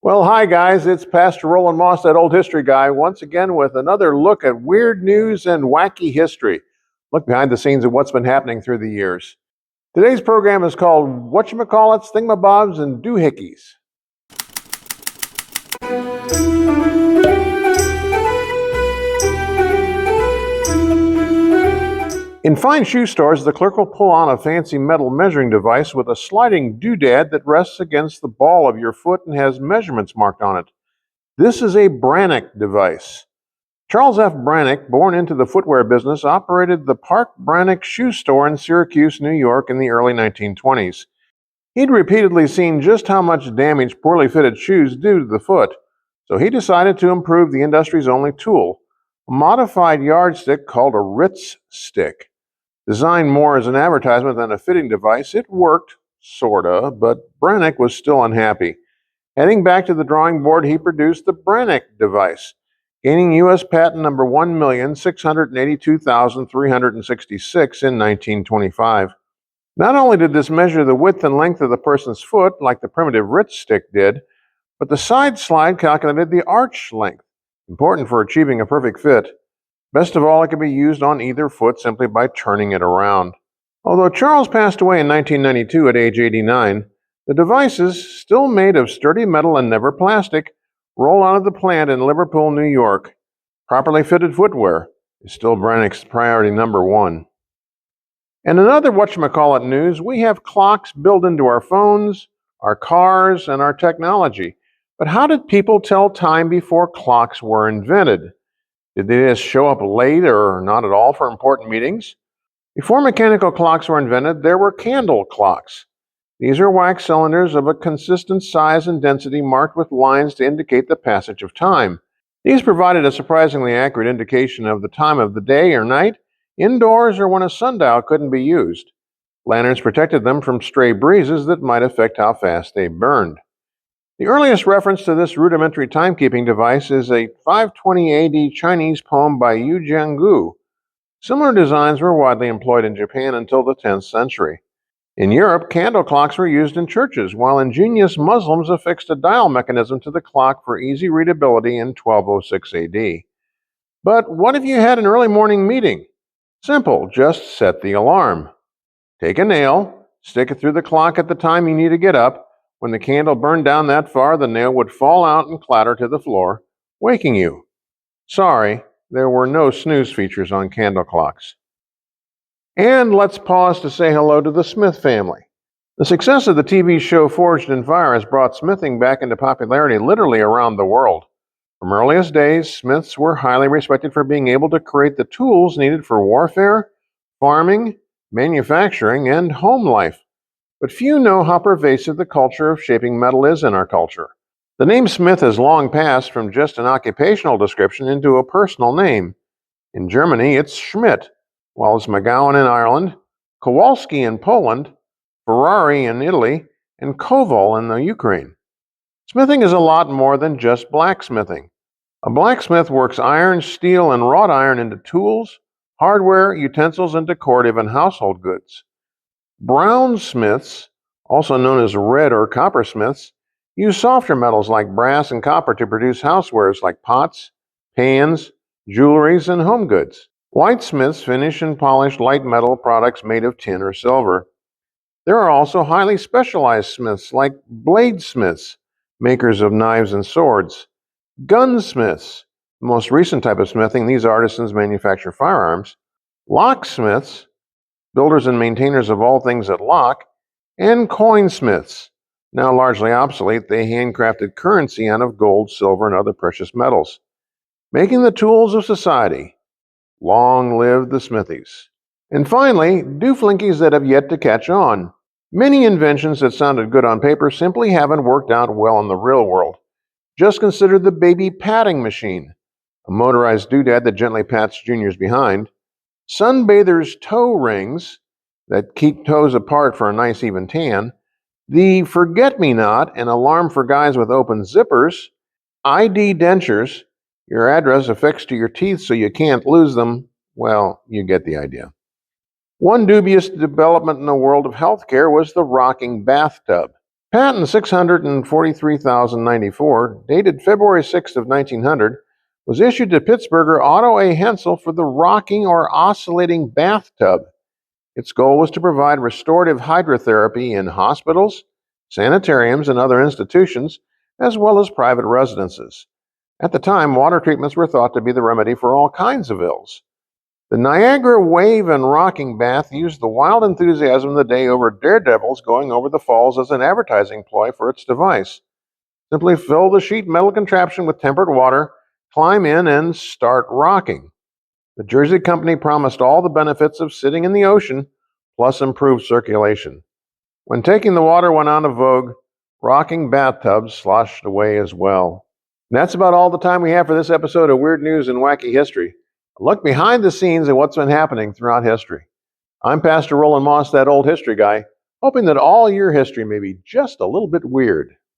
Well, hi guys, it's Pastor Roland Moss, that old history guy, once again with another look at weird news and wacky history. Look behind the scenes of what's been happening through the years. Today's program is called Whatchamacallits, Thingamabobs, and Doohickeys. In fine shoe stores, the clerk will pull on a fancy metal measuring device with a sliding doodad that rests against the ball of your foot and has measurements marked on it. This is a Brannock device. Charles F. Brannock, born into the footwear business, operated the Park Brannock Shoe Store in Syracuse, New York in the early 1920s. He'd repeatedly seen just how much damage poorly fitted shoes do to the foot, so he decided to improve the industry's only tool, a modified yardstick called a Ritz stick. Designed more as an advertisement than a fitting device, it worked, sorta, but Brannock was still unhappy. Heading back to the drawing board, he produced the Brannock device, gaining U.S. patent number 1,682,366 in 1925. Not only did this measure the width and length of the person's foot, like the primitive Ritz stick did, but the side slide calculated the arch length, important for achieving a perfect fit. Best of all, it could be used on either foot simply by turning it around. Although Charles passed away in 1992 at age 89, the devices, still made of sturdy metal and never plastic, roll out of the plant in Liverpool, New York. Properly fitted footwear is still Brannock's priority number one. And another whatchamacallit news, we have clocks built into our phones, our cars, and our technology. But how did people tell time before clocks were invented? Did they just show up late or not at all for important meetings? Before mechanical clocks were invented, there were candle clocks. These are wax cylinders of a consistent size and density marked with lines to indicate the passage of time. These provided a surprisingly accurate indication of the time of the day or night, indoors or when a sundial couldn't be used. Lanterns protected them from stray breezes that might affect how fast they burned. The earliest reference to this rudimentary timekeeping device is a 520 AD Chinese poem by Yu Jiangu. Similar designs were widely employed in Japan until the 10th century. In Europe, candle clocks were used in churches, while ingenious Muslims affixed a dial mechanism to the clock for easy readability in 1206 AD. But what if you had an early morning meeting? Simple, just set the alarm. Take a nail, stick it through the clock at the time you need to get up. When the candle burned down that far, the nail would fall out and clatter to the floor, waking you. Sorry, there were no snooze features on candle clocks. And let's pause to say hello to the Smith family. The success of the TV show Forged in Fire has brought smithing back into popularity literally around the world. From earliest days, smiths were highly respected for being able to create the tools needed for warfare, farming, manufacturing, and home life. But few know how pervasive the culture of shaping metal is in our culture. The name Smith has long passed from just an occupational description into a personal name. In Germany, it's Schmidt, while it's McGowan in Ireland, Kowalski in Poland, Ferrari in Italy, and Koval in the Ukraine. Smithing is a lot more than just blacksmithing. A blacksmith works iron, steel, and wrought iron into tools, hardware, utensils, and decorative and household goods. Brown smiths, also known as red or coppersmiths, use softer metals like brass and copper to produce housewares like pots, pans, jewelries, and home goods. White smiths finish and polish light metal products made of tin or silver. There are also highly specialized smiths like bladesmiths, makers of knives and swords. Gunsmiths, the most recent type of smithing, these artisans manufacture firearms. Locksmiths, builders and maintainers of all things that lock. And coinsmiths, now largely obsolete, they handcrafted currency out of gold, silver, and other precious metals. Making the tools of society. Long live the smithies. And finally, dooflinkies that have yet to catch on. Many inventions that sounded good on paper simply haven't worked out well in the real world. Just consider the baby patting machine, a motorized doodad that gently pats juniors behind. Sunbathers' toe rings that keep toes apart for a nice even tan. The forget-me-not, an alarm for guys with open zippers. ID dentures, your address affixed to your teeth so you can't lose them. Well, you get the idea. One dubious development in the world of healthcare was the rocking bathtub. Patent 643,094, dated February 6th of 1900, was issued to Pittsburgher Otto A. Hensel for the rocking or oscillating bathtub. Its goal was to provide restorative hydrotherapy in hospitals, sanitariums, and other institutions, as well as private residences. At the time, water treatments were thought to be the remedy for all kinds of ills. The Niagara Wave and Rocking Bath used the wild enthusiasm of the day over daredevils going over the falls as an advertising ploy for its device. Simply fill the sheet metal contraption with tempered water, climb in, and start rocking. The Jersey company promised all the benefits of sitting in the ocean, plus improved circulation. When taking the water went out of vogue, rocking bathtubs sloshed away as well. And that's about all the time we have for this episode of Weird News and Wacky History. A look behind the scenes at what's been happening throughout history. I'm Pastor Roland Moss, that old history guy, hoping that all your history may be just a little bit weird.